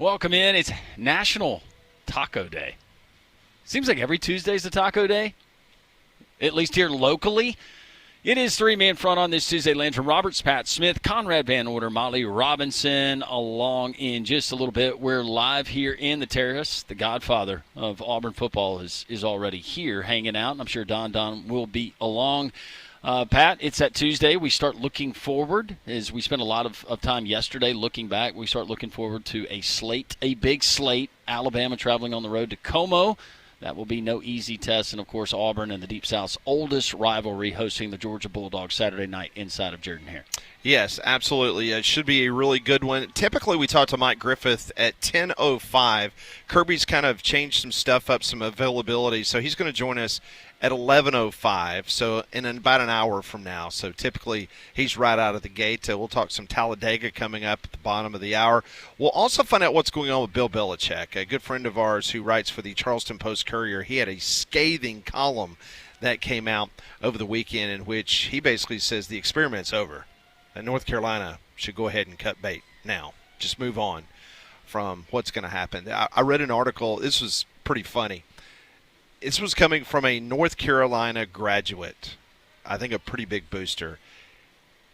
Welcome in. It's National Taco Day. Seems like every Tuesday's a taco day, at least here locally. It is three-man front on this Tuesday. Landrum Roberts, Pat Smith, Conrad Van Order, Molly Robinson along in just a little bit. We're live here in the terrace. The godfather of Auburn football is already here hanging out, and I'm sure Don will be along. Pat, it's that Tuesday. We start looking forward as we spent a lot of time yesterday looking back. We start looking forward to a big slate. Alabama traveling on the road to Como. That will be no easy test. And, of course, Auburn and the Deep South's oldest rivalry hosting the Georgia Bulldogs Saturday night inside of Jordan-Hare. Yes, absolutely. It should be a really good one. Typically, we talk to Mike Griffith at 10:05. Kirby's kind of changed some stuff up, some availability, so he's going to join us at 11:05, so in about an hour from now. So typically he's right out of the gate. We'll talk some Talladega coming up at the bottom of the hour. We'll also find out what's going on with Bill Belichick, a good friend of ours who writes for the Charleston Post-Courier. He had a scathing column that came out over the weekend in which he basically says the experiment's over, and North Carolina should go ahead and cut bait now. Just move on from what's going to happen. I read an article. This was pretty funny. This was coming from a North Carolina graduate, I think a pretty big booster.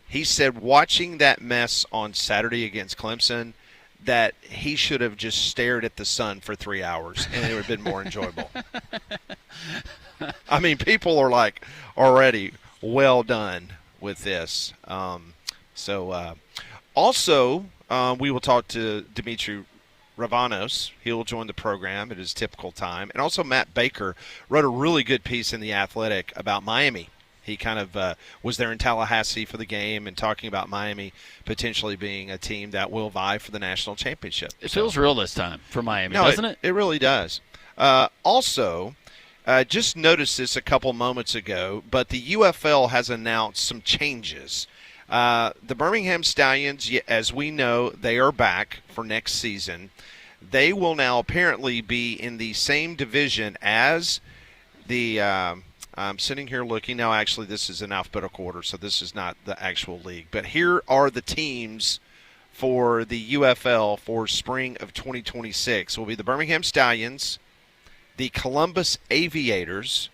He said watching that mess on Saturday against Clemson that he should have just stared at the sun for 3 hours and it would have been more enjoyable. I mean, people are like already well done with this. Also, we will talk to Dimitri Ravanos. He'll join the program at his typical time. And also Matt Baker wrote a really good piece in The Athletic about Miami. He kind of was there in Tallahassee for the game and talking about Miami potentially being a team that will vie for the national championship. It feels real this time for Miami, doesn't it? It really does. Also, just noticed this a couple moments ago, but the UFL has announced some changes. The Birmingham Stallions, as we know, they are back for next season. They will now apparently be in the same division as the I'm sitting here looking. Now, actually, this is in alphabetical order, so this is not the actual league. But here are the teams for the UFL for spring of 2026. It will be the Birmingham Stallions, the Columbus Aviators.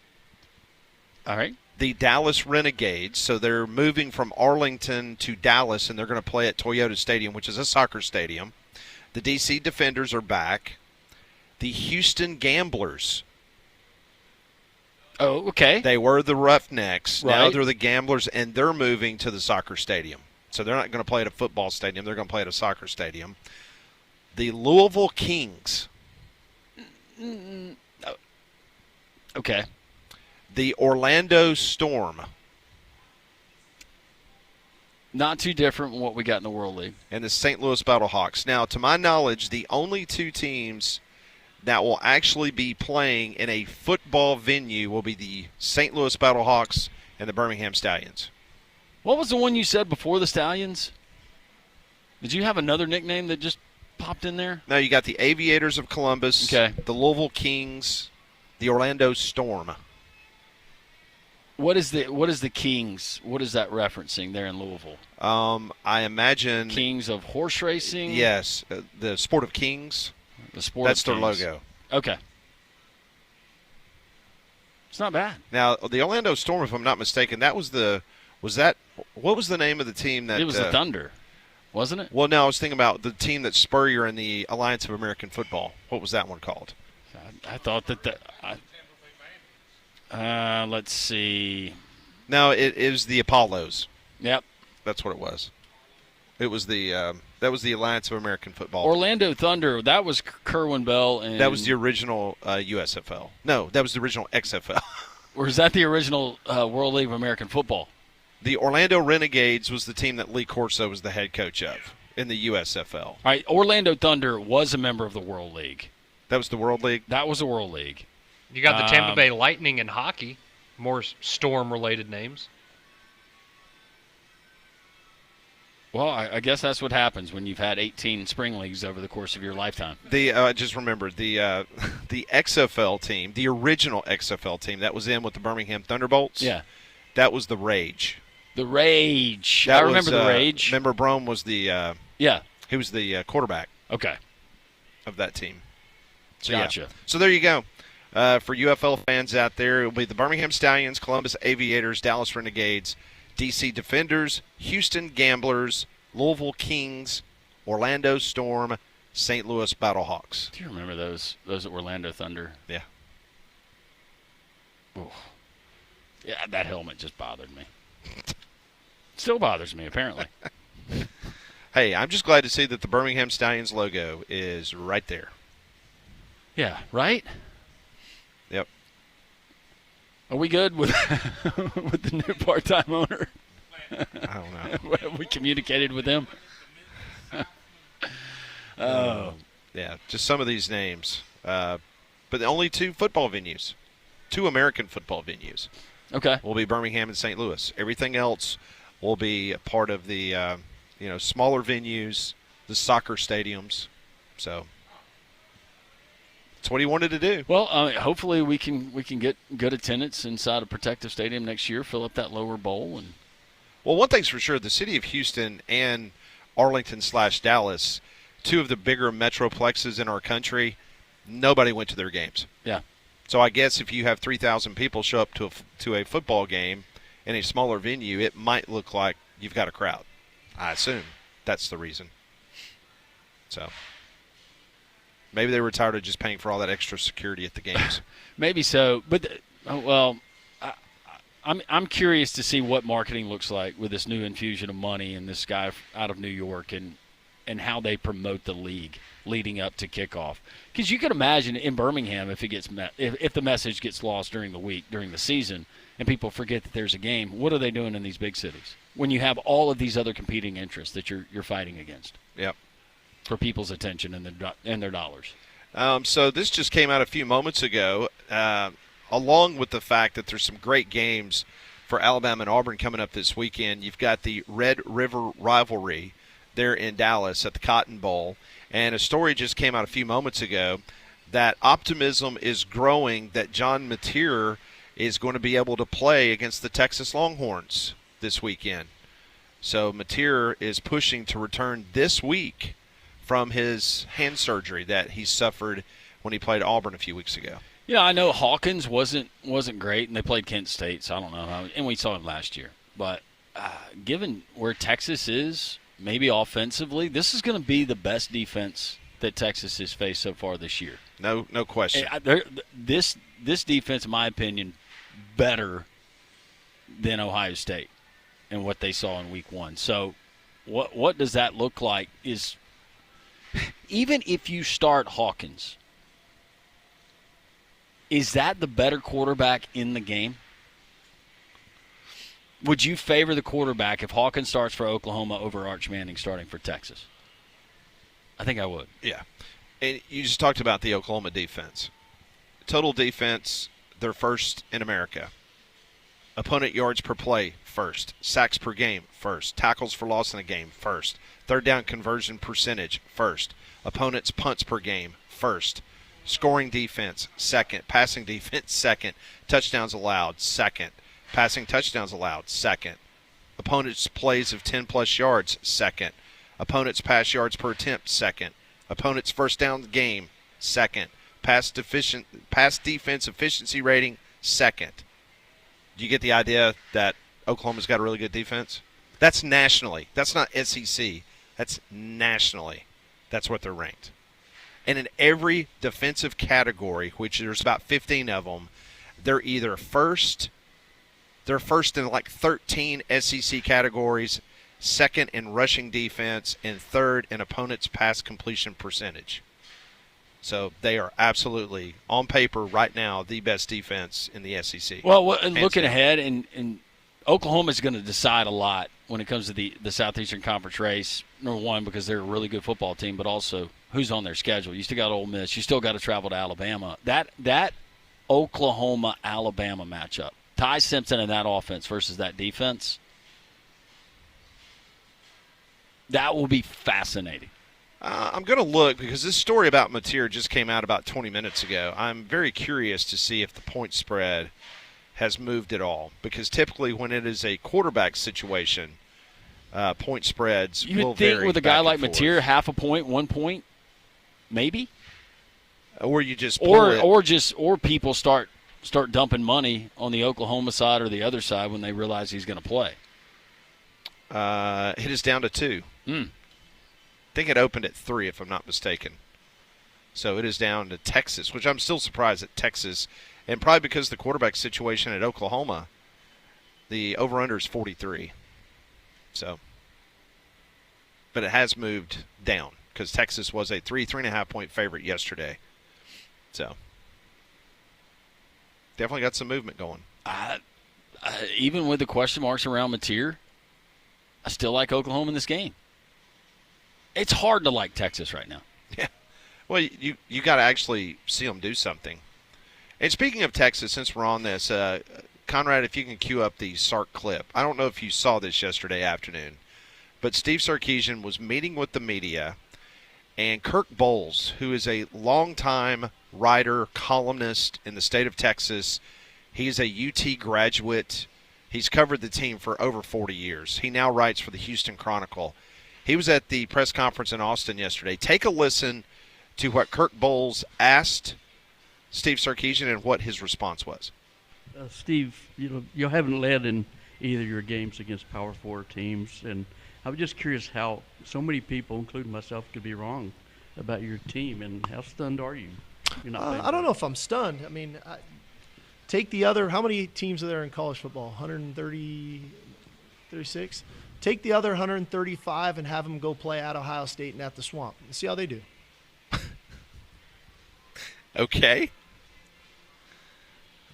All right. The Dallas Renegades, so they're moving from Arlington to Dallas, and they're going to play at Toyota Stadium, which is a soccer stadium. The DC Defenders are back. The Houston Gamblers. Oh, okay. They were the Roughnecks. Right. Now they're the Gamblers, and they're moving to the soccer stadium. So they're not going to play at a football stadium. They're going to play at a soccer stadium. The Louisville Kings. Okay. The Orlando Storm. Not too different from what we got in the World League. And the St. Louis Battlehawks. Now, to my knowledge, the only two teams that will actually be playing in a football venue will be the St. Louis Battlehawks and the Birmingham Stallions. What was the one you said before the Stallions? Did you have another nickname that just popped in there? No, you got the Aviators of Columbus, okay, the Louisville Kings, the Orlando Storm. What is the Kings? What is that referencing there in Louisville? I imagine Kings of horse racing. Yes, the Sport of Kings. The Sport. That's of their Kings. logo. Okay, it's not bad. Now the Orlando Storm, if I'm not mistaken, what was the name of the team that? It was the Thunder, wasn't it? Well, no, I was thinking about the team that Spurrier in the Alliance of American Football. What was that one called? I thought that. Let's see. No, it was the Apollos. Yep, that's what it was. It was the that was the Alliance of American Football. Orlando Thunder. That was Kerwin Bell, and that was the original USFL. No, that was the original XFL. Or is that the original World League of American Football? The Orlando Renegades was the team that Lee Corso was the head coach of in the USFL. All right, Orlando Thunder was a member of the World League. That was the World League? That was the World League. You got the Tampa Bay Lightning in hockey, more Storm-related names. Well, I guess that's what happens when you've had 18 spring leagues over the course of your lifetime. I just remembered the XFL team, the original XFL team that was in with the Birmingham Thunderbolts. Yeah, that was the Rage. The Rage. I remember the Rage. Remember, Brome was the yeah. He was the quarterback. Okay. of that team. So, Gotcha. Yeah. So there you go. For UFL fans out there, it will be the Birmingham Stallions, Columbus Aviators, Dallas Renegades, DC Defenders, Houston Gamblers, Louisville Kings, Orlando Storm, St. Louis Battlehawks. Do you remember those Orlando Thunder? Yeah. Ooh. Yeah, that helmet just bothered me. Still bothers me, apparently. Hey, I'm just glad to see that the Birmingham Stallions logo is right there. Yeah, right? Yep. Are we good with with the new part-time owner? I don't know. Have we communicated with him? Oh. Yeah, just some of these names. But only 2 football venues. 2 American football venues. Okay. Will be Birmingham and St. Louis. Everything else will be a part of the smaller venues, the soccer stadiums. So that's what he wanted to do. Well, hopefully we can get good attendance inside a Protective Stadium next year, fill up that lower bowl. And Well, one thing's for sure, the city of Houston and Arlington/Dallas, 2 of the bigger metroplexes in our country, nobody went to their games. Yeah. So I guess if you have 3,000 people show up to a football game in a smaller venue, it might look like you've got a crowd. I assume that's the reason. So maybe they were tired of just paying for all that extra security at the games. Maybe so, but I'm curious to see what marketing looks like with this new infusion of money and this guy out of New York and how they promote the league leading up to kickoff. Because you can imagine in Birmingham if if the message gets lost during the week, during the season, and people forget that there's a game, what are they doing in these big cities when you have all of these other competing interests that you're fighting against? Yep. For people's attention and their dollars. So this just came out a few moments ago, along with the fact that there's some great games for Alabama and Auburn coming up this weekend. You've got the Red River rivalry there in Dallas at the Cotton Bowl. And a story just came out a few moments ago that optimism is growing that John Mateer is going to be able to play against the Texas Longhorns this weekend. So Mateer is pushing to return this week from his hand surgery that he suffered when he played Auburn a few weeks ago. Yeah, I know Hawkins wasn't great, and they played Kent State, so I don't know how. And we saw him last year. But given where Texas is, maybe offensively, this is going to be the best defense that Texas has faced so far this year. No question. This defense, in my opinion, better than Ohio State and what they saw in Week 1. So, what does that look like? Is even if you start Hawkins, is that the better quarterback in the game? Would you favor the quarterback if Hawkins starts for Oklahoma over Arch Manning starting for Texas? I think I would. Yeah. And you just talked about the Oklahoma defense. Total defense, they're first in America. Opponent yards per play, first. Sacks per game, first. Tackles for loss in a game, first. Third down conversion percentage, first. Opponent's punts per game, first. Scoring defense, second. Passing defense, second. Touchdowns allowed, second. Passing touchdowns allowed, second. Opponent's plays of 10-plus yards, second. Opponent's pass yards per attempt, second. Opponent's first down game, second. Pass defense efficiency rating, second. Do you get the idea that Oklahoma's got a really good defense? That's nationally. That's not SEC. That's nationally. That's what they're ranked. And in every defensive category, which there's about 15 of them, they're either first. They're first in like 13 SEC categories, second in rushing defense, and third in opponent's pass completion percentage. So they are absolutely, on paper right now, the best defense in the SEC. Well, looking ahead, and Oklahoma is going to decide a lot when it comes to the Southeastern Conference race. Number one, because they're a really good football team, but also who's on their schedule. You still got Ole Miss. You still got to travel to Alabama. That Oklahoma-Alabama matchup, Ty Simpson and that offense versus that defense, that will be fascinating. I'm going to look because this story about Mateer just came out about 20 minutes ago. I'm very curious to see if the point spread has moved at all, because typically when it is a quarterback situation, point spreads will vary. You would think with a guy like Mateer, half a point, 1 point? maybe. Or you just pull it. Or people start dumping money on the Oklahoma side or the other side when they realize he's going to play. It is down to 2. I think it opened at 3, if I'm not mistaken. So it is down to Texas, which I'm still surprised at Texas. And probably because of the quarterback situation at Oklahoma, the over-under is 43. So, but it has moved down because Texas was a 3.5 point favorite yesterday. So, definitely got some movement going. Even with the question marks around Mateer, I still like Oklahoma in this game. It's hard to like Texas right now. Yeah. Well, you got to actually see them do something. And speaking of Texas, since we're on this, Conrad, if you can cue up the Sark clip. I don't know if you saw this yesterday afternoon, but Steve Sarkisian was meeting with the media, and Kirk Bowles, who is a longtime writer, columnist in the state of Texas, he's a UT graduate. He's covered the team for over 40 years. He now writes for the Houston Chronicle. He was at the press conference in Austin yesterday. Take a listen to what Kirk Bowles asked Steve Sarkisian and what his response was. Steve, you haven't led in either of your games against Power 4 teams, and I was just curious how so many people, including myself, could be wrong about your team, and how stunned are you? You're not I don't know if I'm stunned. I mean, take the other – how many teams are there in college football? 130, 36? Take the other 135 and have them go play at Ohio State and at the Swamp and see how they do. Okay.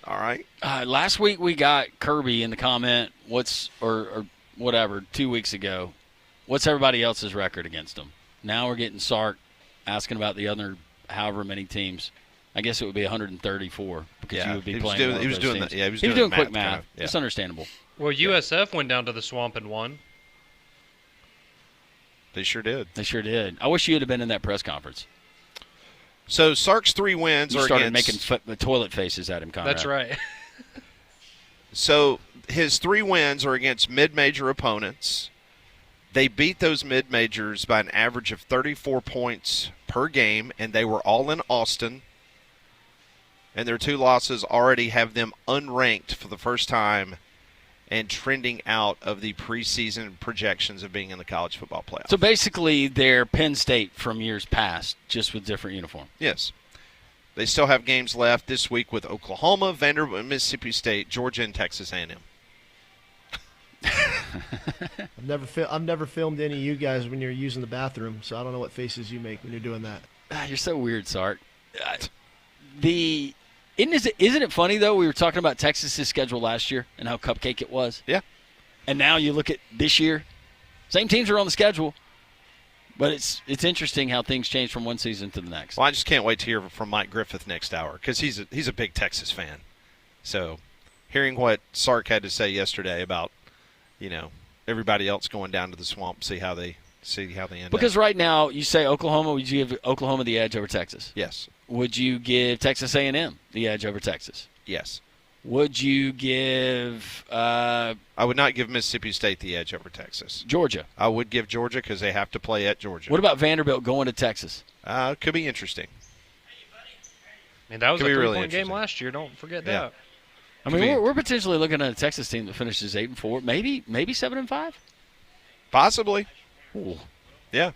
All right. Last week we got Kirby in the comment, or whatever, 2 weeks ago, what's everybody else's record against them? Now we're getting Sark asking about the other however many teams. I guess it would be 134 because you would be playing. He was doing that. Yeah, he was doing quick math. math. Kind of, yeah. It's understandable. Well, USF went down to the Swamp and won. They sure did. They sure did. I wish you had been in that press conference. So Sark's 3 wins you are started against making toilet faces at him, Conrad. That's right. So his 3 wins are against mid-major opponents. They beat those mid-majors by an average of 34 points per game, and they were all in Austin. And their 2 losses already have them unranked for the first time and trending out of the preseason projections of being in the college football playoff. So basically they're Penn State from years past, just with different uniform. Yes. They still have games left this week with Oklahoma, Vanderbilt, Mississippi State, Georgia, and Texas A&M. I've never filmed any of you guys when you're using the bathroom, so I don't know what faces you make when you're doing that. You're so weird, Sark. Isn't it funny, though? We were talking about Texas's schedule last year and how cupcake it was. Yeah. And now you look at this year, same teams are on the schedule, but it's interesting how things change from one season to the next. Well, I just can't wait to hear from Mike Griffith next hour because he's a big Texas fan. So hearing what Sark had to say yesterday about, everybody else going down to the Swamp, see how they end up. Because right now you say Oklahoma, would you give Oklahoma the edge over Texas? Yes. Would you give Texas A&M the edge over Texas? Yes. Would you give I would not give Mississippi State the edge over Texas. Georgia? I would give Georgia because they have to play at Georgia. What about Vanderbilt going to Texas? Could be interesting. I mean, that was Could a be really 3-point game interesting. last year. Don't forget Yeah. that. I mean, we're potentially looking at a Texas team that finishes 8-4, maybe 7-5. Possibly. Ooh. Yeah.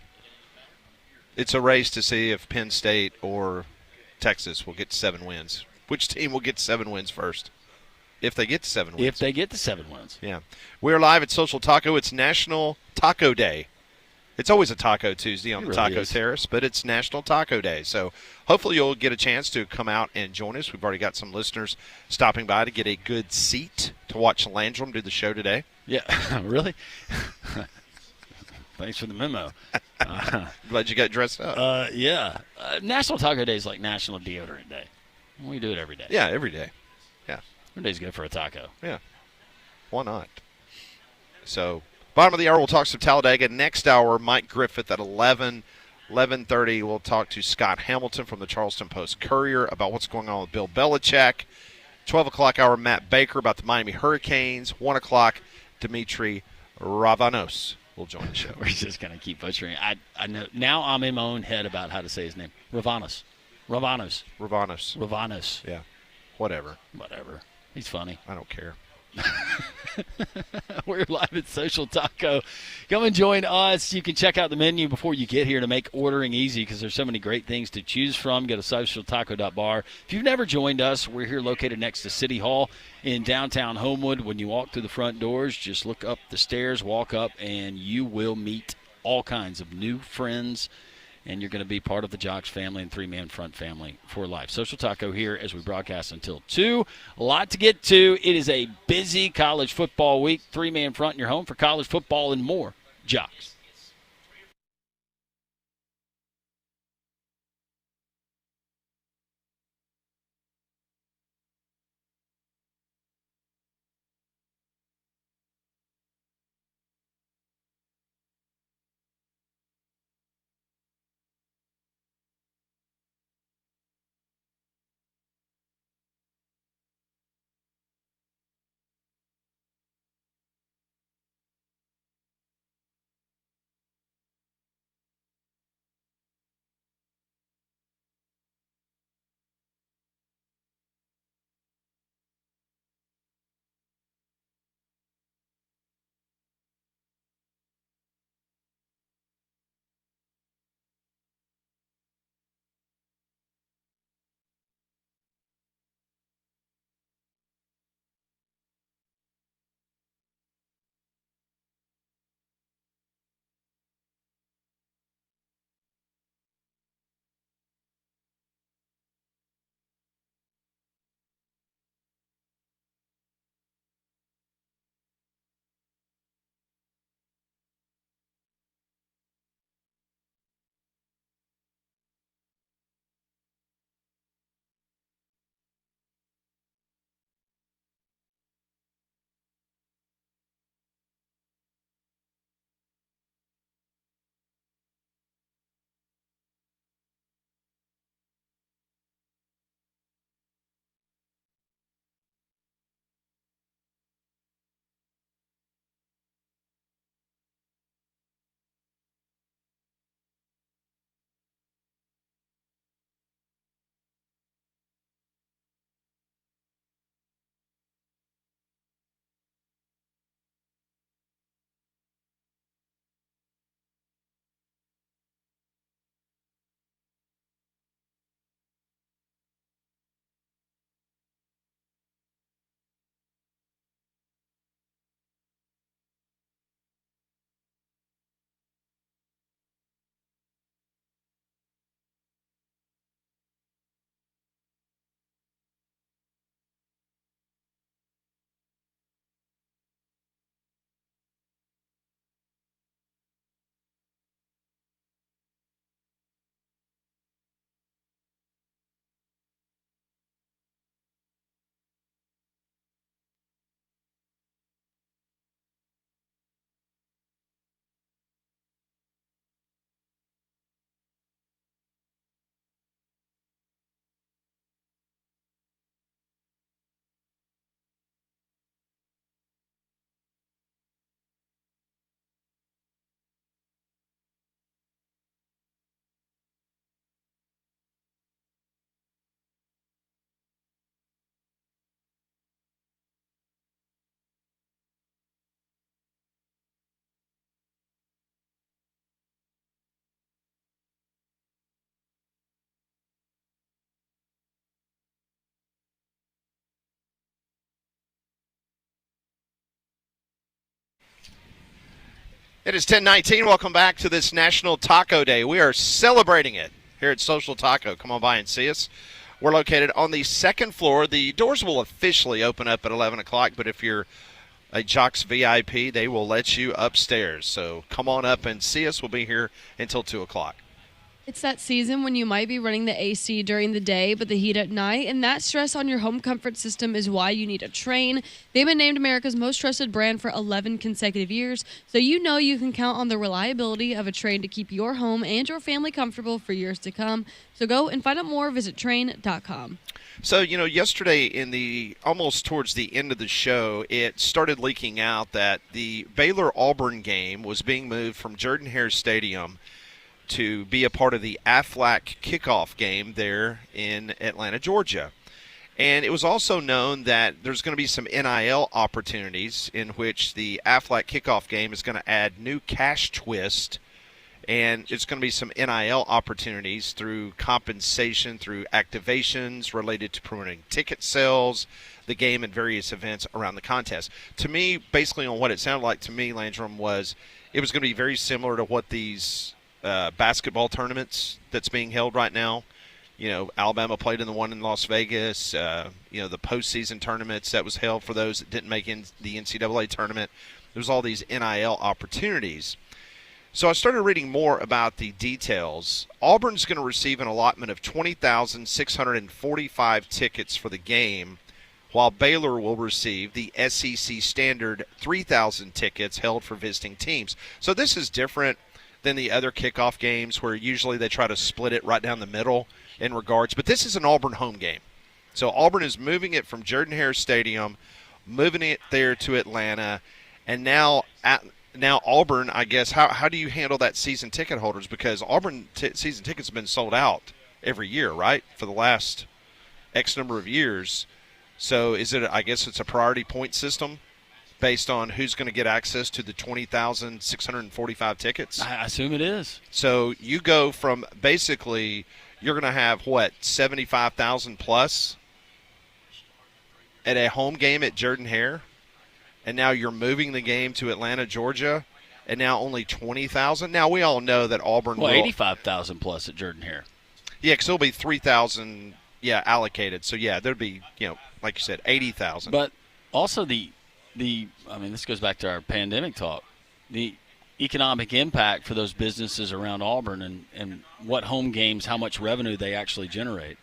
It's a race to see if Penn State or Texas will get to 7 wins. Which team will get to 7 wins first? If they get to 7 wins. If they get to 7 wins. Yeah. We're live at Social Taco. It's National Taco Day. It's always a Taco Tuesday on the Taco Terrace, but it's National Taco Day. So hopefully you'll get a chance to come out and join us. We've already got some listeners stopping by to get a good seat to watch Landrum do the show today. Yeah, really? Thanks for the memo. Glad you got dressed up. Yeah. National Taco Day is like National Deodorant Day. We do it every day. Yeah, every day. Yeah. Every day's good for a taco. Yeah. Why not? So, bottom of the hour, we'll talk some Talladega. Next hour, Mike Griffith at 11:30. We'll talk to Scott Hamilton from the Charleston Post-Courier about what's going on with Bill Belichick. 12 o'clock hour, Matt Baker about the Miami Hurricanes. 1 o'clock, Dimitri Ravanos will join the show. We're just going to keep butchering. I know. Now I'm in my own head about how to say his name. Ravanos. Yeah. Whatever. He's funny. I don't care. We're live at Social Taco. Come and join us. You can check out the menu before you get here to make ordering easy because there's so many great things to choose from. Go to socialtaco.bar. If you've never joined us, we're here located next to City Hall in downtown Homewood. When you walk through the front doors, just look up the stairs, walk up, and you will meet all kinds of new friends. And you're going to be part of the Jocks family and three-man front family for life. Social Taco here as we broadcast until 2. A lot to get to. It is a busy college football week. Three-man front in your home for college football and more. Jocks. It is 10:19. Welcome back to this National Taco Day. We are celebrating it here at Social Taco. Come on by and see us. We're located on the second floor. The doors will officially open up at 11 o'clock, but if you're a Jocks VIP, they will let you upstairs. So come on up and see us. We'll be here until 2 o'clock. It's that season when you might be running the AC during the day, but the heat at night, and that stress on your home comfort system is why you need a Train. They've been named America's most trusted brand for 11 consecutive years, so you know you can count on the reliability of a Train to keep your home and your family comfortable for years to come. So go and find out more. Visit Train.com. So, yesterday almost towards the end of the show, it started leaking out that the Baylor-Auburn game was being moved from Jordan-Hare Stadium to be a part of the Aflac kickoff game there in Atlanta, Georgia. And it was also known that there's going to be some NIL opportunities in which the Aflac kickoff game is going to add new cash twist, and it's going to be some NIL opportunities through compensation, through activations related to promoting ticket sales, the game, and various events around the contest. To me, basically on what it sounded like to me, Landrum, was it was going to be very similar to what these basketball tournaments that's being held right now. Alabama played in the one in Las Vegas. The postseason tournaments that was held for those that didn't make in the NCAA tournament. There was all these NIL opportunities. So I started reading more about the details. Auburn's going to receive an allotment of 20,645 tickets for the game, while Baylor will receive the SEC standard 3,000 tickets held for visiting teams. So this is different than the other kickoff games where usually they try to split it right down the middle in regards. But this is an Auburn home game. So Auburn is moving it from Jordan-Hare Stadium, moving it there to Atlanta, and now Auburn, I guess, how do you handle that season ticket holders? Because Auburn season tickets have been sold out every year, right, for the last X number of years. So I guess it's a priority point system based on who's going to get access to the 20,645 tickets? I assume it is. So you go from basically you're going to have, 75,000 plus at a home game at Jordan-Hare, and now you're moving the game to Atlanta, Georgia, and now only 20,000. Now we all know that Auburn will 85,000 plus at Jordan-Hare. Yeah, because it'll be 3,000 allocated. So, there'd be, like you said, 80,000. But also this goes back to our pandemic talk, the economic impact for those businesses around Auburn and what home games, how much revenue they actually generate.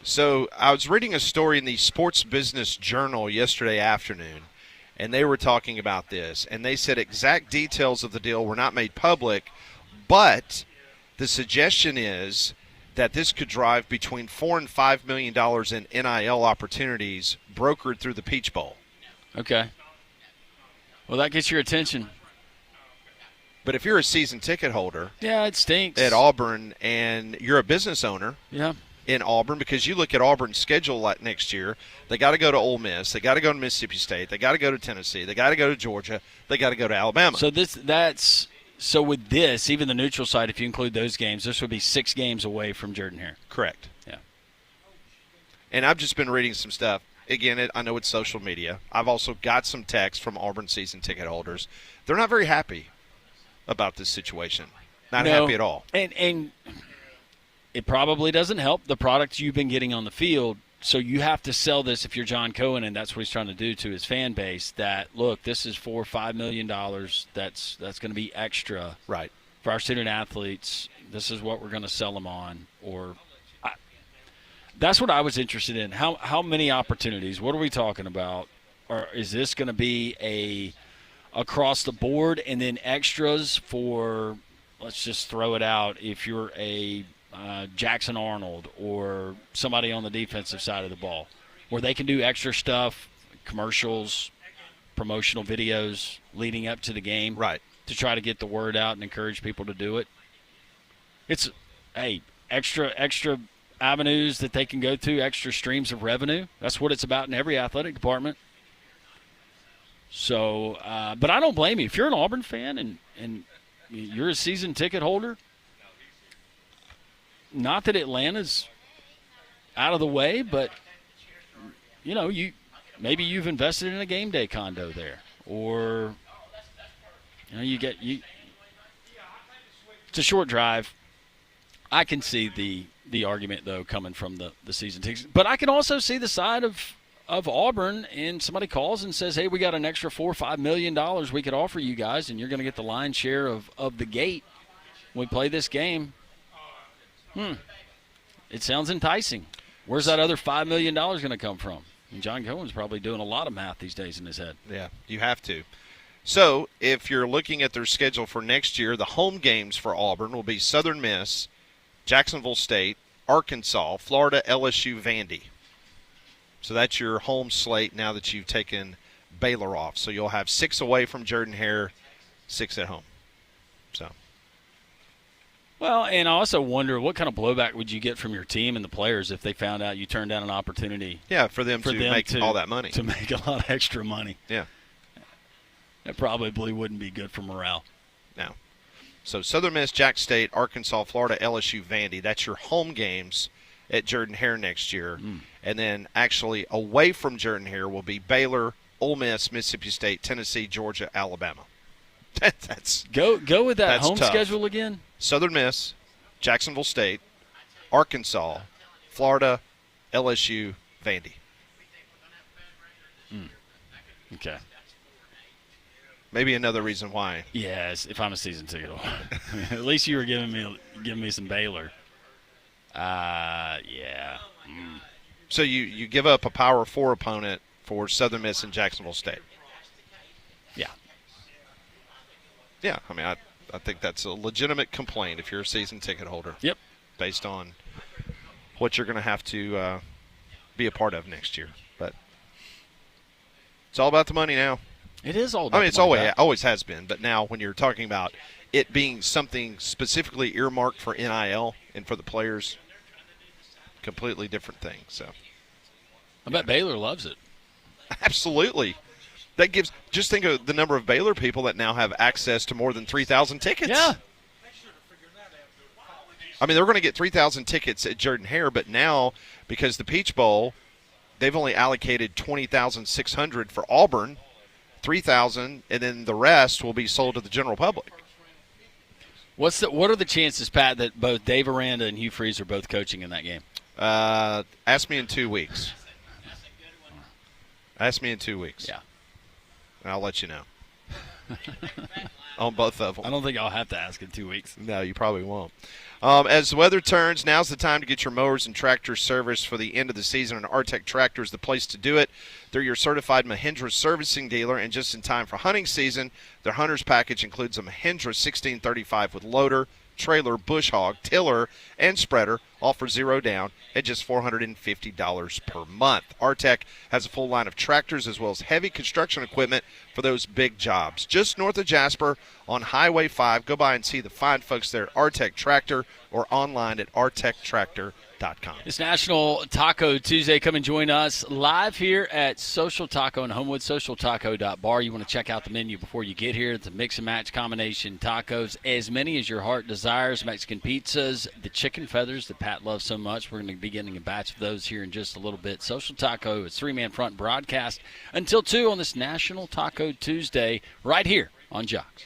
So I was reading a story in the Sports Business Journal yesterday afternoon, and they were talking about this, and they said exact details of the deal were not made public, but the suggestion is that this could drive between $4 and $5 million in NIL opportunities brokered through the Peach Bowl. Okay. Well, that gets your attention. But if you're a season ticket holder, it stinks at Auburn, and you're a business owner, in Auburn, because you look at Auburn's schedule like next year, they got to go to Ole Miss, they got to go to Mississippi State, they got to go to Tennessee, they got to go to Georgia, they got to go to Alabama. So with this, even the neutral site, if you include those games, this would be 6 games away from Jordan-Hare. Correct. Yeah. And I've just been reading some stuff. Again, I know it's social media. I've also got some texts from Auburn season ticket holders. They're not very happy about this situation. Not happy at all. And it probably doesn't help the product you've been getting on the field. So you have to sell this if you're John Cohen, and that's what he's trying to do to his fan base, that, look, this is $4 or $5 million. That's going to be extra right for our student athletes. This is what we're going to sell them on. That's what I was interested in. How many opportunities? What are we talking about? Or is this going to be a across the board and then extras for, let's just throw it out, if you're a Jackson Arnold or somebody on the defensive side of the ball, where they can do extra stuff, commercials, promotional videos leading up to the game, right, to try to get the word out and encourage people to do it. It's extra avenues that they can go to, extra streams of revenue. That's what it's about in every athletic department. So, but I don't blame you. If you're an Auburn fan and you're a season ticket holder, not that Atlanta's out of the way, but maybe you've invested in a game day condo there, or it's a short drive. I can see the argument, though, coming from the season tickets. But I can also see the side of Auburn, and somebody calls and says, hey, we got an extra $4 or $5 million we could offer you guys, and you're going to get the lion's share of the gate when we play this game. It sounds enticing. Where's that other $5 million going to come from? And John Cohen's probably doing a lot of math these days in his head. Yeah, you have to. So if you're looking at their schedule for next year, the home games for Auburn will be Southern Miss, Jacksonville State, Arkansas, Florida, LSU, Vandy. So that's your home slate now that you've taken Baylor off. So you'll have 6 away from Jordan-Hare, 6 at home. So. Well, and I also wonder what kind of blowback would you get from your team and the players if they found out you turned down an opportunity? Yeah, for them to make all that money. To make a lot of extra money. Yeah. That probably wouldn't be good for morale. No. So Southern Miss, Jack State, Arkansas, Florida, LSU, Vandy. That's your home games at Jordan-Hare next year. And then actually away from Jordan-Hare will be Baylor, Ole Miss, Mississippi State, Tennessee, Georgia, Alabama. That's Go with that that's home tough. schedule again. Southern Miss, Jacksonville State, Arkansas, Florida, LSU, Vandy. Okay. Maybe another reason why. Yes, if I'm a season ticket holder. At least you were giving me some Baylor. Yeah. So you give up a Power 4 opponent for Southern Miss and Jacksonville State. Yeah. Yeah, I mean, I think that's a legitimate complaint if you're a season ticket holder. Yep. Based on what you're going to have to be a part of next year. But it's all about the money now. It is all. I mean, it's always has been. But now when you're talking about it being something specifically earmarked for NIL and for the players, completely different thing. So I bet Baylor loves it. absolutely. That gives – just think of the number of Baylor people that now have access to more than 3,000 tickets. Yeah. I mean, they're going to get 3,000 tickets at Jordan-Hare, but now because the Peach Bowl, they've only allocated 20,600 for Auburn, 3,000, and then the rest will be sold to the general public. What are the chances, Pat, that both Dave Aranda and Hugh Freeze are both coaching in that game? Ask me in 2 weeks. Ask me in 2 weeks. Yeah. And I'll let you know. On both of them. I don't think I'll have to ask in 2 weeks. No, you probably won't. As the weather turns, now's the time to get your mowers and tractors serviced for the end of the season, and Artec Tractor is the place to do it. They're your certified Mahindra servicing dealer, and just in time for hunting season, their hunter's package includes a Mahindra 1635 with loader, trailer, bush hog, tiller, and spreader, all for $0 down at just $450 per month. Artec has a full line of tractors as well as heavy construction equipment for those big jobs. Just north of Jasper on Highway 5, go by and see the fine folks there at Artec Tractor or online at artectractor.com. It's National Taco Tuesday. Come and join us live here at Social Taco in Homewood, socialtaco.bar. You want to check out the menu before you get here. It's a mix-and-match combination tacos, as many as your heart desires, Mexican pizzas, the chicken feathers that Pat loves so much. We're going to be getting a batch of those here in just a little bit. Social Taco, it's three-man front broadcast until 2 on this National Taco Tuesday right here on Jocks.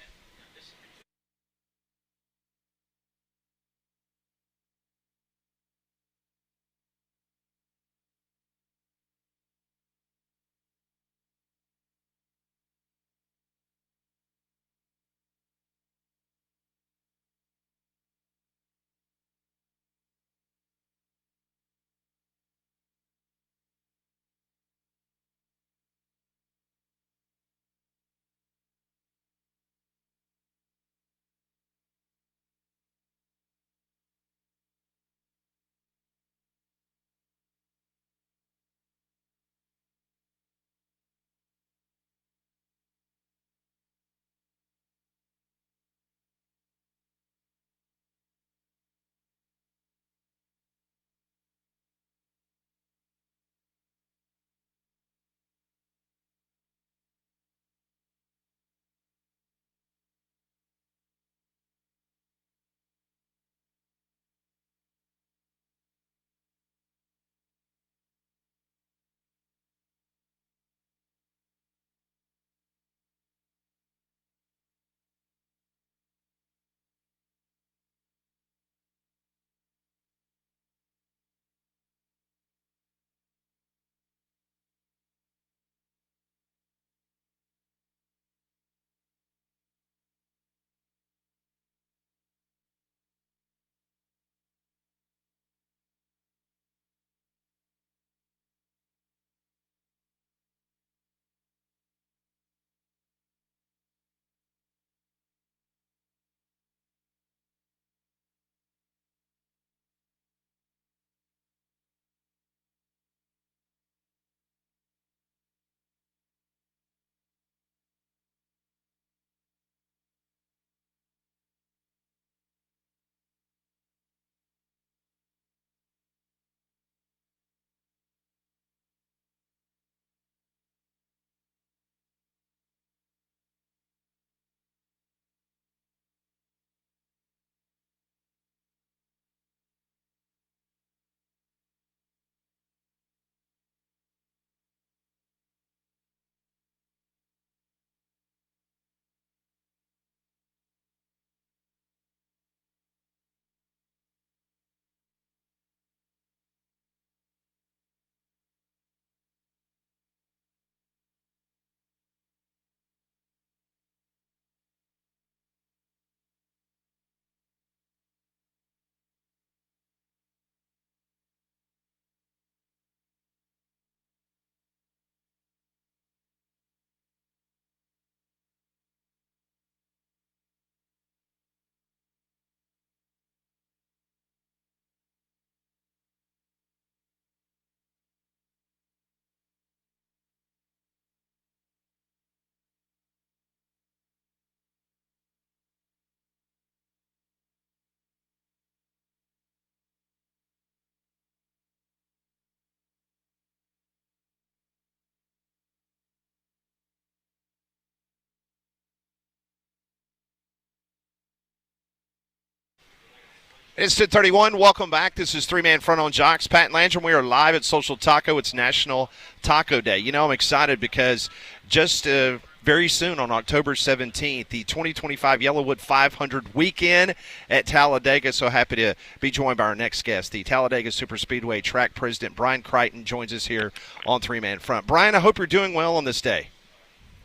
It's 10:31. Welcome back. This is Three-Man Front on Jocks. Pat and Landrum, we are live at Social Taco. It's National Taco Day. You know, I'm excited because just very soon on October 17th, the 2025 Yellowwood 500 weekend at Talladega. So happy to be joined by our next guest. The Talladega Superspeedway track president, Brian Crichton, joins us here on Three-Man Front. Brian, I hope you're doing well on this day.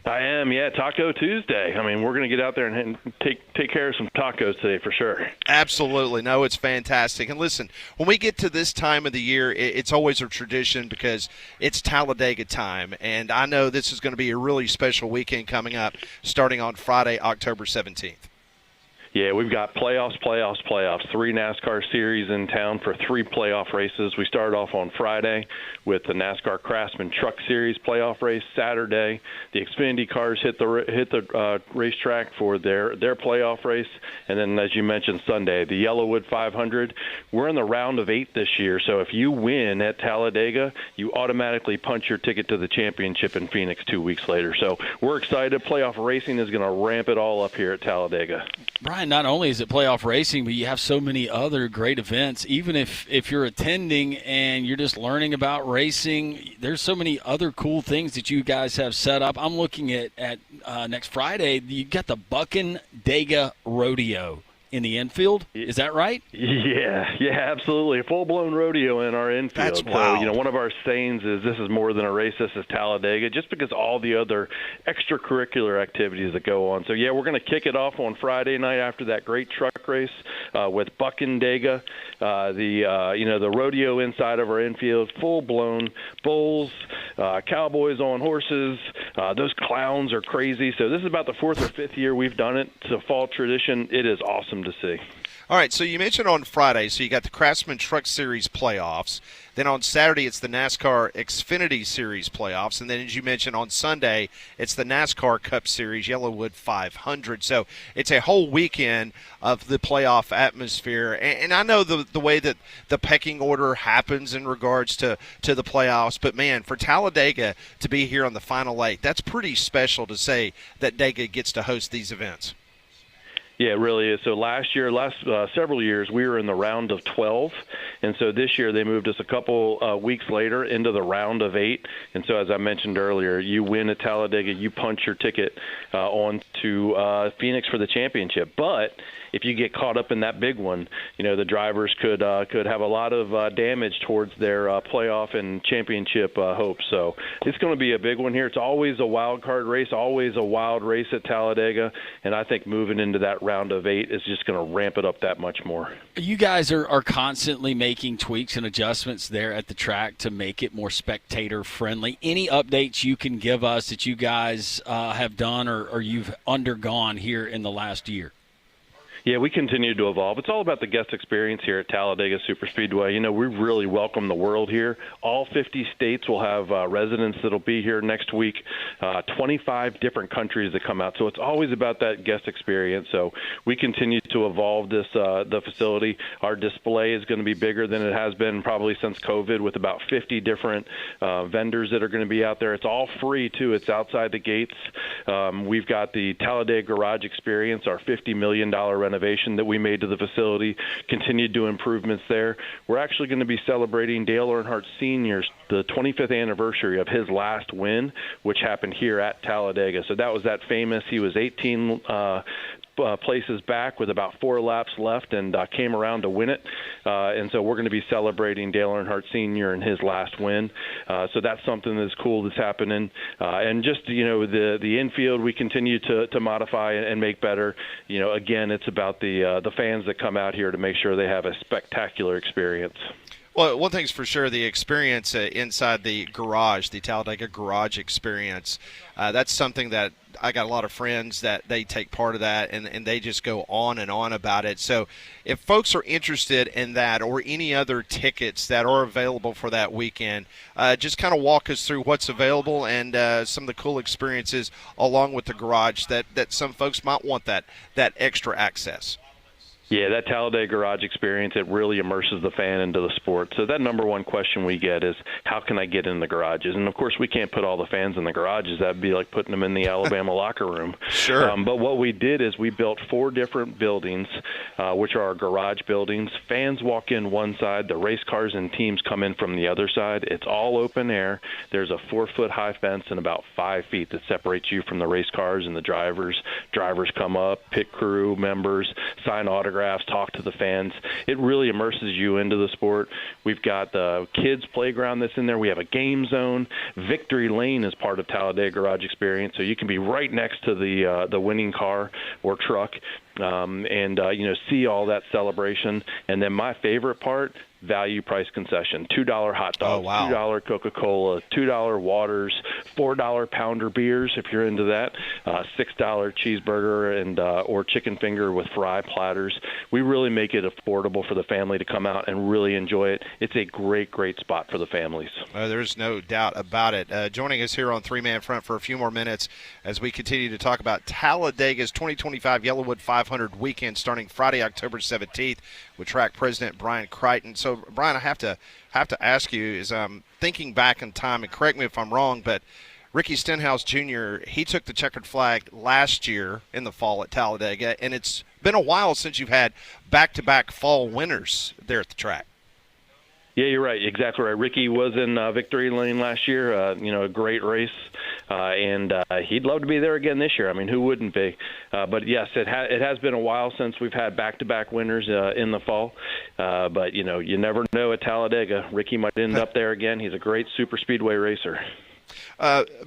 I am, yeah. Taco Tuesday. I mean, we're going to get out there and take care of some tacos today for sure. Absolutely. No, it's fantastic. And listen, when we get to this time of the year, it's always a tradition because it's Talladega time. And I know this is going to be a really special weekend coming up starting on Friday, October 17th. Yeah, we've got playoffs. 3 NASCAR series in town for 3 playoff races. We start off on Friday with the NASCAR Craftsman Truck Series playoff race. Saturday, the Xfinity cars hit the racetrack for their playoff race. And then, as you mentioned, Sunday, the Yellowwood 500. We're in the round of 8 this year, so if you win at Talladega, you automatically punch your ticket to the championship in Phoenix 2 weeks later. So we're excited. Playoff racing is going to ramp it all up here at Talladega. Brian, not only is it playoff racing, but you have so many other great events. Even if you're attending and you're just learning about racing, there's so many other cool things that you guys have set up. I'm looking at next Friday. You got the Talladega Rodeo in the infield. Is that right? Yeah, absolutely. A full-blown rodeo in our infield. That's wild. So, one of our sayings is this is more than a race, this is Talladega, just because all the other extracurricular activities that go on. So, yeah, we're going to kick it off on Friday night after that great truck race with Buckendega. The rodeo inside of our infield, full-blown bulls, cowboys on horses. Those clowns are crazy. So this is about the 4th or 5th year we've done it. It's a fall tradition. It is awesome to see. All right, so you mentioned on Friday, so you got the Craftsman Truck Series playoffs. Then on Saturday, it's the NASCAR Xfinity Series playoffs. And then, as you mentioned, on Sunday, it's the NASCAR Cup Series Yellowwood 500. So it's a whole weekend of the playoff atmosphere. And I know the way that the pecking order happens in regards to the playoffs. But, man, for Talladega to be here on the Final 8, that's pretty special to say that Dega gets to host these events. Yeah, it really is. So last several years, we were in the round of 12, and so this year they moved us a couple weeks later into the round of 8. And so, as I mentioned earlier, you win at Talladega, you punch your ticket on to Phoenix for the championship. But if you get caught up in that big one, the drivers could have a lot of damage towards their playoff and championship hopes. So it's going to be a big one here. It's always a wild card race, always a wild race at Talladega, and I think moving into that round of 8 is just going to ramp it up that much more. You guys are constantly making tweaks and adjustments there at the track to make it more spectator-friendly. Any updates you can give us that you guys have done or you've undergone here in the last year? Yeah, we continue to evolve. It's all about the guest experience here at Talladega Superspeedway. We really welcome the world here. All 50 states will have residents that will be here next week, 25 different countries that come out. So it's always about that guest experience. So we continue to evolve the facility. Our display is going to be bigger than it has been probably since COVID, with about 50 different vendors that are going to be out there. It's all free, too. It's outside the gates. We've got the Talladega Garage Experience, our $50 million renovation that we made to the facility, continued to improvements there. We're actually going to be celebrating Dale Earnhardt Sr.'s the 25th anniversary of his last win, which happened here at Talladega. So that was that famous. He was 18 places back with about 4 laps left and came around to win it. And so we're going to be celebrating Dale Earnhardt Sr. and his last win. So that's something that's cool that's happening. And just, the infield, we continue to modify and make better. Again, it's about the fans that come out here to make sure they have a spectacular experience. Well, one thing's for sure, the experience inside the garage, the Talladega Garage Experience, that's something that I got a lot of friends that they take part of that, and they just go on and on about it. So if folks are interested in that or any other tickets that are available for that weekend, just kind of walk us through what's available and some of the cool experiences along with the garage that some folks might want that extra access. Yeah, that Talladega garage experience, it really immerses the fan into the sport. So that number one question we get is, how can I get in the garages? And, of course, we can't put all the fans in the garages. That would be like putting them in the Alabama locker room. Sure. But what we did is we built 4 different buildings, which are our garage buildings. Fans walk in one side. The race cars and teams come in from the other side. It's all open air. There's a 4-foot-high fence and about 5 feet that separates you from the race cars and the drivers. Drivers come up, pit crew members, sign autographs, talk to the fans. It really immerses you into the sport. We've got the kids' playground that's in there. We have a game zone. Victory Lane is part of Talladega Garage Experience, so you can be right next to the winning car or truck and see all that celebration. And then my favorite part, value price concession: $2 hot dogs, $2 Coca-Cola, $2 waters, $4 pounder beers if you're into that, $6 cheeseburger and or chicken finger with fry platters. We really make it affordable for the family to come out and really enjoy it. It's a great spot for the families. There's no doubt about it. Joining us here on Three Man Front for a few more minutes as we continue to talk about Talladega's 2025 Yellowwood 500 weekend starting Friday, October 17th with track president Brian Crichton. So, Brian, I have to ask you, is thinking back in time, and correct me if I'm wrong, but Ricky Stenhouse Jr., he took the checkered flag last year in the fall at Talladega, and it's been a while since you've had back-to-back fall winners there at the track. Yeah, you're right. Exactly right. Ricky was in Victory Lane last year, a great race, and he'd love to be there again this year. I mean, who wouldn't be? But, yes, it has been a while since we've had back-to-back winners in the fall. But, you never know at Talladega. Ricky might end up there again. He's a great super speedway racer.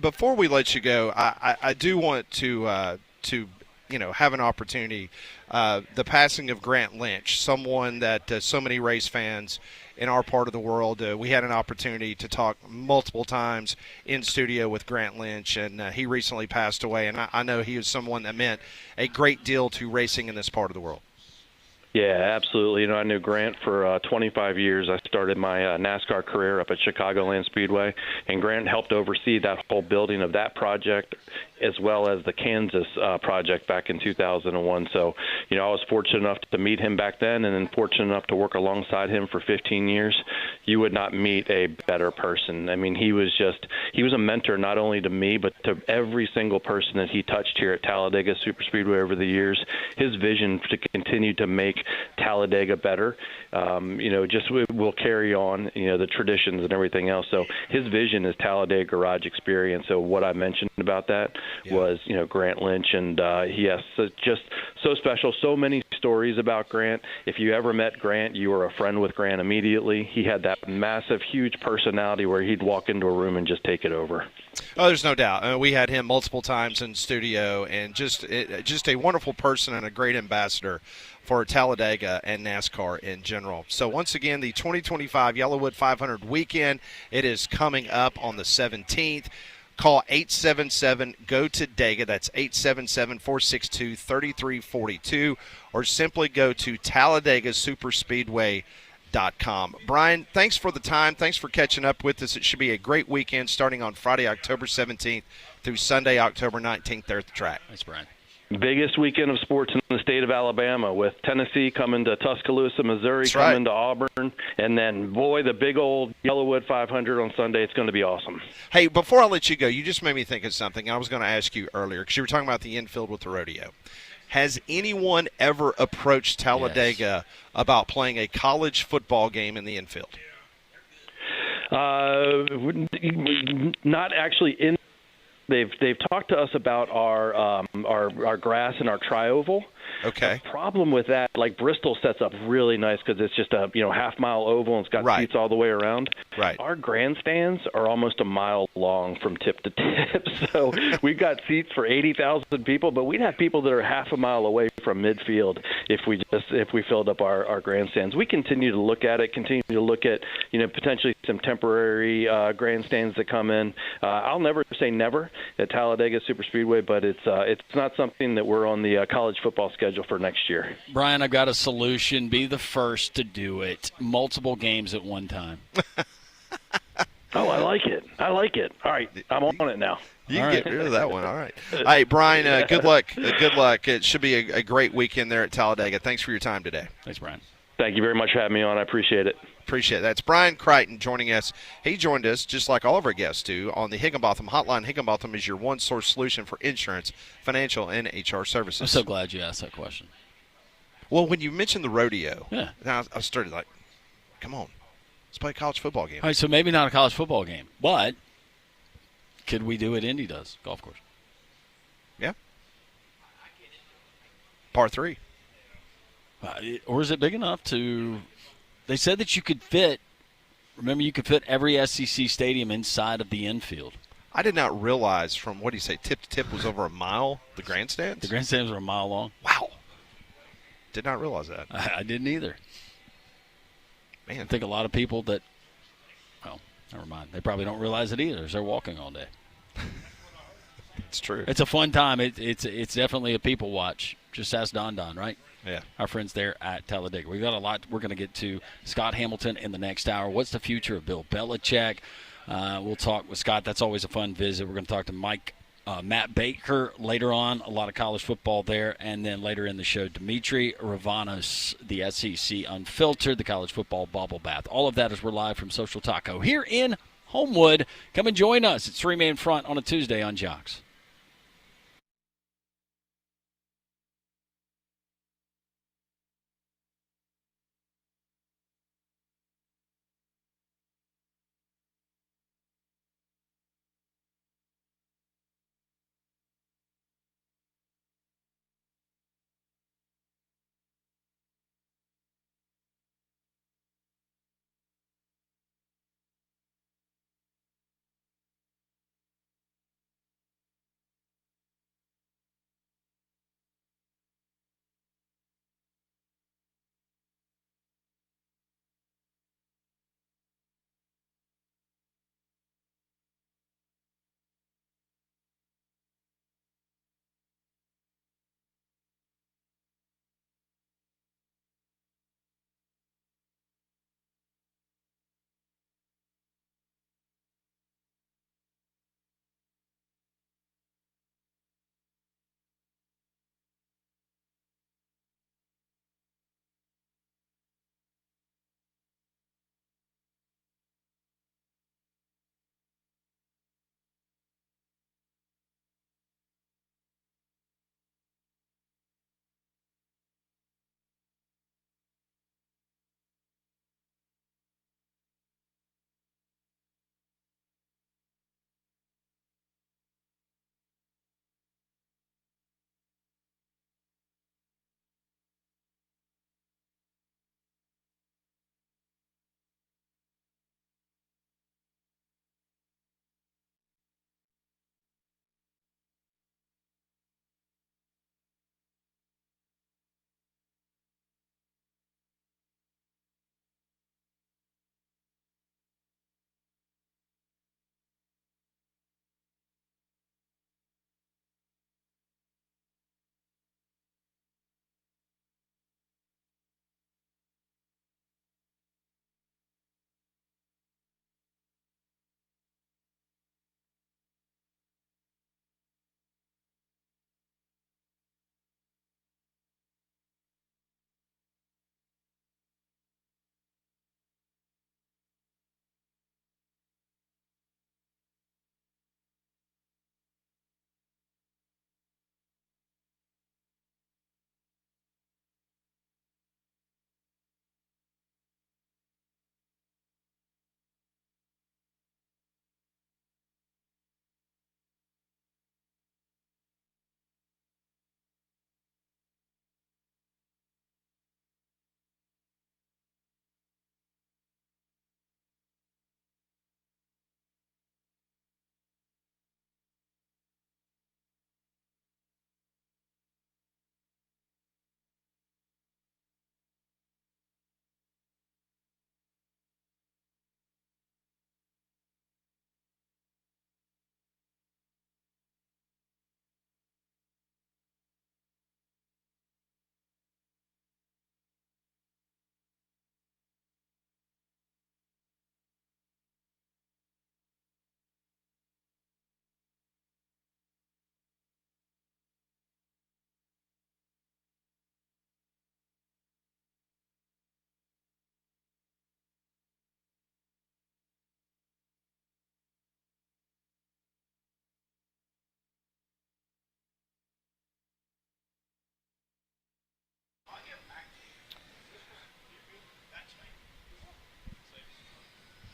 Before we let you go, I do want to have an opportunity. The passing of Grant Lynch, someone that so many race fans in our part of the world, we had an opportunity to talk multiple times in studio with Grant Lynch, and he recently passed away. And I know he was someone that meant a great deal to racing in this part of the world. Yeah, absolutely. I knew Grant for 25 years. I started my NASCAR career up at Chicagoland Speedway, and Grant helped oversee that whole building of that project as well as the Kansas project back in 2001. So, I was fortunate enough to meet him back then and then fortunate enough to work alongside him for 15 years. You would not meet a better person. I mean, he was a mentor not only to me, but to every single person that he touched here at Talladega Superspeedway over the years. His vision to continue to make Talladega better, just will carry on, the traditions and everything else. So his vision is Talladega Garage Experience. So what I mentioned about that was, Grant Lynch, and just so special. So many stories about Grant. If you ever met Grant, you were a friend with Grant immediately. He had that massive, huge personality where he'd walk into a room and just take it over. Oh, there's no doubt. We had him multiple times in studio, and just a wonderful person and a great ambassador for Talladega and NASCAR in general. So once again, the 2025 Yellowwood 500 weekend, it is coming up on the 17th. Call 877-GO-TO-DEGA. That's 877-462-3342. Or simply go to TalladegaSuperspeedway.com. Brian, thanks for the time. Thanks for catching up with us. It should be a great weekend starting on Friday, October 17th through Sunday, October 19th there at the track. Thanks, Brian. Biggest weekend of sports in the state of Alabama, with Tennessee coming to Tuscaloosa, Missouri coming to Auburn, and then, the big old Yellowwood 500 on Sunday. It's going to be awesome. Hey, before I let you go, you just made me think of something I was going to ask you earlier, because you were talking about the infield with the rodeo. Has anyone ever approached Talladega about playing a college football game in the infield? Not actually in. They've talked to us about our grass and our tri-oval. Okay. The problem with that, like Bristol sets up really nice because it's just a half-mile oval and it's got seats all the way around. Right. Our grandstands are almost a mile long from tip to tip, so we've got seats for 80,000 people, but we'd have people that are half a mile away from midfield if we filled up our grandstands. We continue to look at it, potentially some temporary grandstands that come in. I'll never say never at Talladega Superspeedway, but it's not something that we're on the college football schedule for next year. Brian, I've got a solution. Be the first to do it. Multiple games at one time. Oh, I like it. All right, I'm on it now. You All can right. get rid of that one. All right. All right, Brian, good luck. Good luck. It should be a great weekend there at Talladega. Thanks for your time today. Thanks, Brian. Thank you very much for having me on. I appreciate it. Appreciate it. That's Brian Crichton joining us. He joined us, just like all of our guests do, on the Higginbotham Hotline. Higginbotham is your one-source solution for insurance, financial, and HR services. I'm so glad you asked that question. Well, when you mentioned the rodeo, Yeah. I started like, come on, let's play a college football game. All right, so maybe not a college football game, but could we do what Indy does? Golf course. Yeah. Par 3. Or is it big enough to – they said that you could fit – remember, you could fit every SEC stadium inside of the infield. I did not realize from, what do you say, tip to tip was over a mile, the grandstands? The grandstands are a mile long. Wow. Did not realize that. I didn't either. Man. I think a lot of people that – well, never mind. They probably don't realize it either as they're walking all day. It's true. It's a fun time. It's definitely a people watch. Just ask Don, right? Yeah. Our friends there at Talladega. We've got a lot we're going to get to. Scott Hamilton in the next hour. What's the future of Bill Belichick? We'll talk with Scott. That's always a fun visit. We're going to talk to Matt Baker later on. A lot of college football there. And then later in the show, Dimitri Ravanos, the SEC Unfiltered, the college football bubble bath. All of that as we're live from Social Taco here in Homewood. Come and join us. It's Three-Man Front on a Tuesday on Jocks.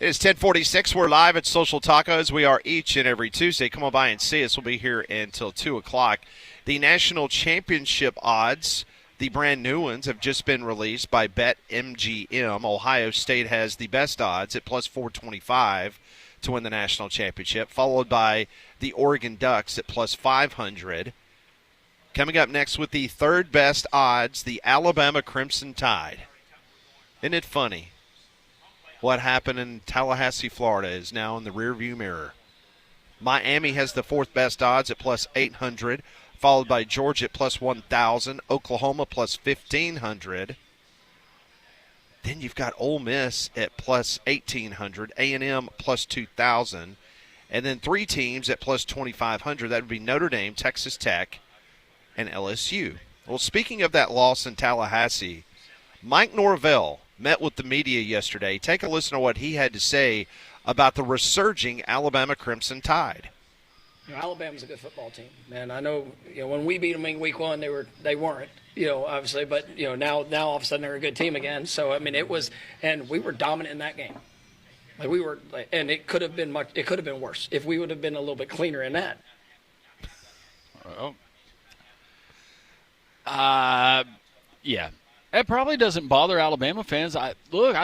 It is 10:46. We're live at Social Tacos. We are each and every Tuesday. Come on by and see us. We'll be here until 2 o'clock. The national championship odds, the brand new ones, have just been released by BetMGM. Ohio State has the best odds at plus 425 to win the national championship, followed by the Oregon Ducks at plus 500. Coming up next with the third best odds, the Alabama Crimson Tide. Isn't it funny? What happened in Tallahassee, Florida is now in the rearview mirror. Miami has the fourth best odds at plus 800, followed by Georgia at plus 1,000, Oklahoma plus 1,500. Then you've got Ole Miss at plus 1,800, A&M plus 2,000, and then three teams at plus 2,500. That would be Notre Dame, Texas Tech, and LSU. Well, speaking of that loss in Tallahassee, Mike Norvell met with the media yesterday. Take a listen to what he had to say about the resurging Alabama Crimson Tide. Alabama's a good football team, man. I know, when we beat them in week one, they weren't, obviously, but now all of a sudden they're a good team again. So it was, and we were dominant in that game. And it could have been worse if we would have been a little bit cleaner in that. Yeah. It probably doesn't bother Alabama fans. I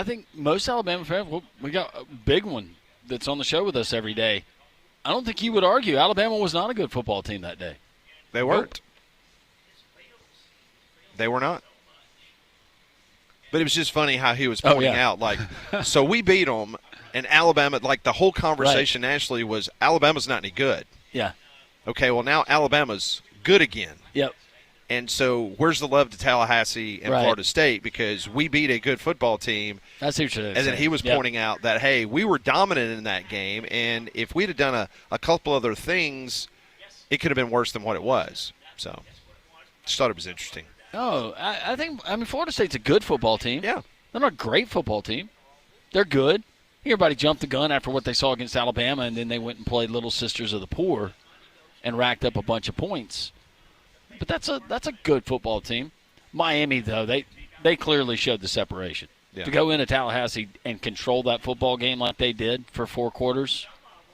think most Alabama fans, we got a big one that's on the show with us every day. I don't think he would argue Alabama was not a good football team that day. They weren't. They were not. But it was just funny how he was pointing out, so we beat them, and Alabama, the whole conversation nationally was Alabama's not any good. Yeah. Okay, well, now Alabama's good again. Yep. And so where's the love to Tallahassee and Florida State, because we beat a good football team. That's what you're saying. And then he was pointing out that, hey, we were dominant in that game, and if we'd have done a couple other things, it could have been worse than what it was. So just thought it was interesting. Oh, I think Florida State's a good football team. Yeah. They're not a great football team. They're good. Everybody jumped the gun after what they saw against Alabama, and then they went and played Little Sisters of the Poor and racked up a bunch of points. But that's a good football team. Miami, though, they clearly showed the separation. Yeah. To go into Tallahassee and control that football game like they did for 4 quarters,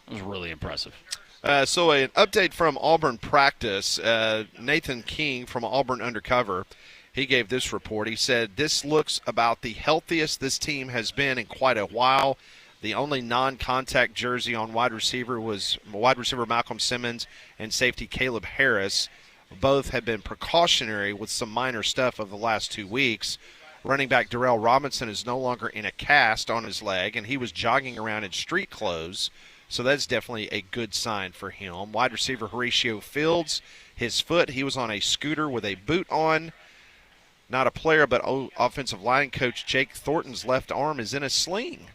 it was really impressive. So an update from Auburn practice. Nathan King from Auburn Undercover, he gave this report. He said, this looks about the healthiest this team has been in quite a while. The only non-contact jersey on wide receiver was wide receiver Malcolm Simmons and safety Caleb Harris. Both have been precautionary with some minor stuff of the last 2 weeks. Running back Darrell Robinson is no longer in a cast on his leg, and he was jogging around in street clothes, so that's definitely a good sign for him. Wide receiver Horatio Fields, his foot, he was on a scooter with a boot on. Not a player, but offensive line coach Jake Thornton's left arm is in a sling.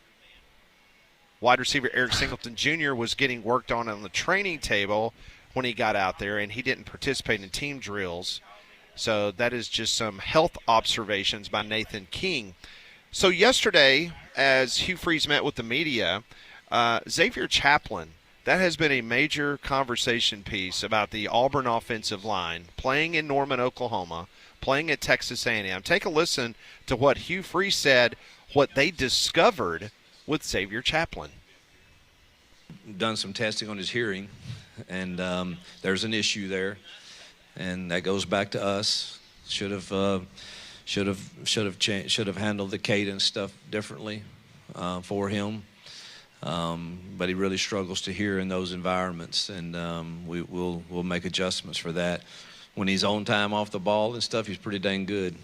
Wide receiver Eric Singleton Jr. was getting worked on the training table when he got out there, and he didn't participate in team drills. So that is just some health observations by Nathan King. So yesterday, as Hugh Freeze met with the media, Xavier Chaplin, that has been a major conversation piece about the Auburn offensive line, playing in Norman, Oklahoma, playing at Texas A&M. Take a listen to what Hugh Freeze said, what they discovered with Xavier Chaplin. Done some testing on his hearing, and there's an issue there, and that goes back to us. Should have handled the cadence stuff differently for him, but he really struggles to hear in those environments, and we'll make adjustments for that. When he's on time off the ball and stuff, he's pretty dang good,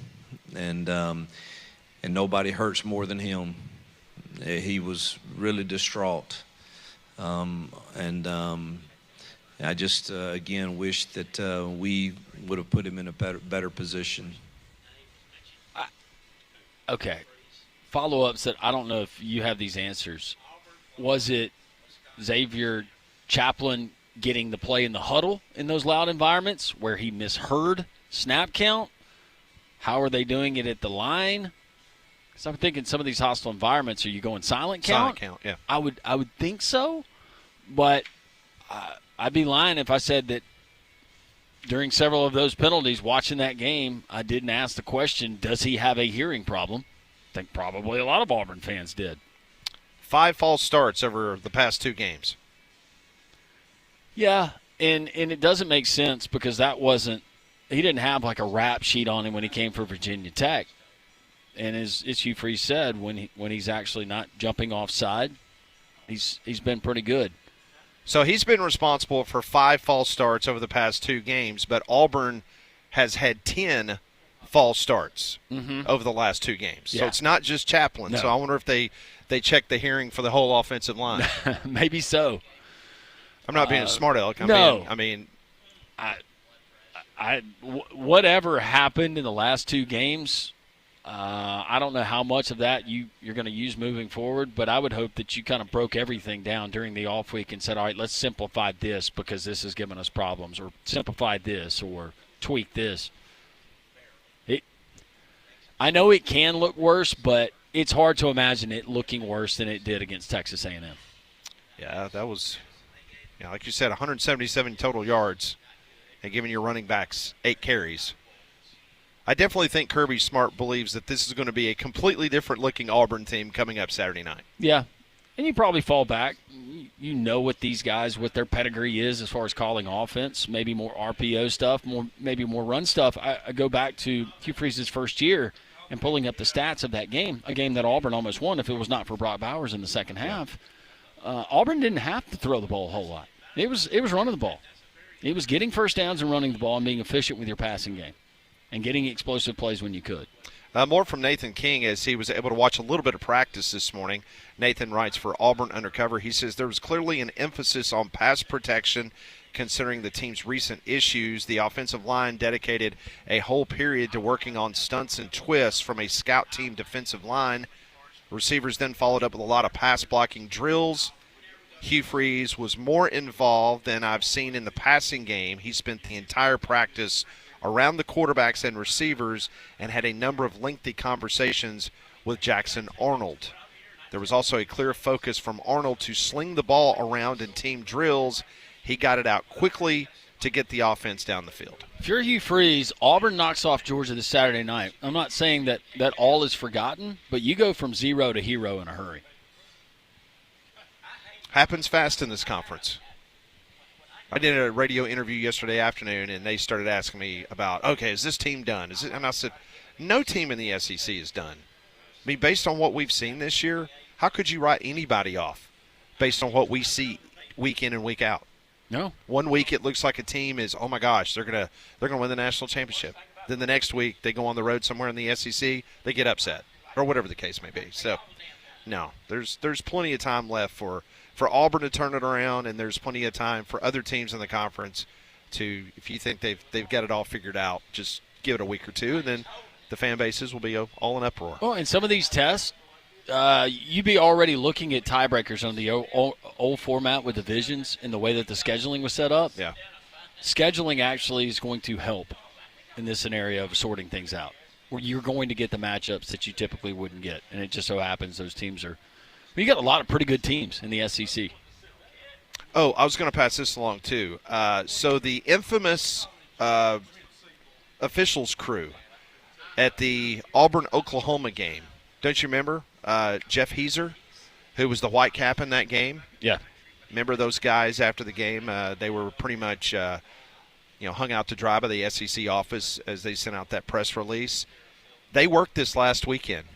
and nobody hurts more than him. He was really distraught. I just, again, wish that we would have put him in a better position. Okay. Follow-ups that I don't know if you have these answers. Was it Xavier Chaplin getting the play in the huddle in those loud environments where he misheard snap count? How are they doing it at the line? Because I'm thinking some of these hostile environments, are you going silent count? Silent count, yeah. I would think so, but I'd be lying if I said that during several of those penalties, watching that game, I didn't ask the question, does he have a hearing problem? I think probably a lot of Auburn fans did. 5 false starts over the past 2 games. Yeah, and it doesn't make sense because he didn't have like a rap sheet on him when he came for Virginia Tech. And as Hugh Freeze said, when he's actually not jumping offside, he's been pretty good. So he's been responsible for 5 false starts over the past 2 games, but Auburn has had 10 false starts over the last 2 games. Yeah. So it's not just Chaplin. No. So I wonder if they check the hearing for the whole offensive line. Maybe so. I'm not being a smart aleck. Whatever happened in the last 2 games, I don't know how much of that you're going to use moving forward, but I would hope that you kind of broke everything down during the off week and said, all right, let's simplify this because this is giving us problems, or simplify this, or tweak this. I know it can look worse, but it's hard to imagine it looking worse than it did against Texas A&M. Yeah, that was, like you said, 177 total yards and giving your running backs 8 carries. I definitely think Kirby Smart believes that this is going to be a completely different-looking Auburn team coming up Saturday night. Yeah, and you probably fall back. You know what these guys, what their pedigree is as far as calling offense, maybe more RPO stuff, maybe more run stuff. I go back to Hugh Freeze's first year and pulling up the stats of that game, a game that Auburn almost won if it was not for Brock Bowers in the second half. Auburn didn't have to throw the ball a whole lot. It was running the ball. It was getting first downs and running the ball and being efficient with your passing game and getting explosive plays when you could. More from Nathan King as he was able to watch a little bit of practice this morning. Nathan writes for Auburn Undercover. He says there was clearly an emphasis on pass protection considering the team's recent issues. The offensive line dedicated a whole period to working on stunts and twists from a scout team defensive line. Receivers then followed up with a lot of pass blocking drills. Hugh Freeze was more involved than I've seen in the passing game. He spent the entire practice around the quarterbacks and receivers and had a number of lengthy conversations with Jackson Arnold. There was also a clear focus from Arnold to sling the ball around in team drills. He got it out quickly to get the offense down the field. If you're Hugh Freeze, Auburn knocks off Georgia this Saturday night. I'm not saying that all is forgotten, but you go from 0 to hero in a hurry. Happens fast in this conference. I did a radio interview yesterday afternoon, and they started asking me about, okay, is this team done? And I said, no team in the SEC is done. I mean, based on what we've seen this year, how could you write anybody off based on what we see week in and week out? No. One week it looks like a team is, oh my gosh, they're gonna win the national championship. Then the next week they go on the road somewhere in the SEC, they get upset, or whatever the case may be. So, no, there's plenty of time left for Auburn to turn it around, and there's plenty of time for other teams in the conference to, if you think they've got it all figured out, just give it a week or two, and then the fan bases will be all in uproar. Well, in some of these tests, you'd be already looking at tiebreakers on the old format with divisions and the way that the scheduling was set up. Yeah. Scheduling actually is going to help in this scenario of sorting things out, where you're going to get the matchups that you typically wouldn't get. And it just so happens those teams are – you got a lot of pretty good teams in the SEC. Oh, I was going to pass this along too. So the infamous officials crew at the Auburn-Oklahoma game, don't you remember Jeff Heiser, who was the white cap in that game? Yeah. Remember those guys after the game? They were pretty much hung out to dry by the SEC office as they sent out that press release. They worked this last weekend.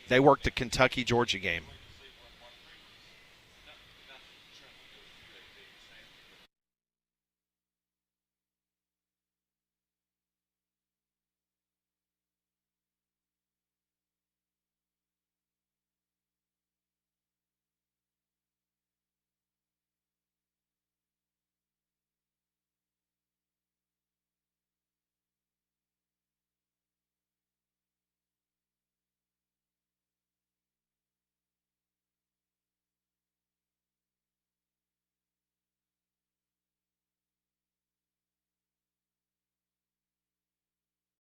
They worked the Kentucky-Georgia game.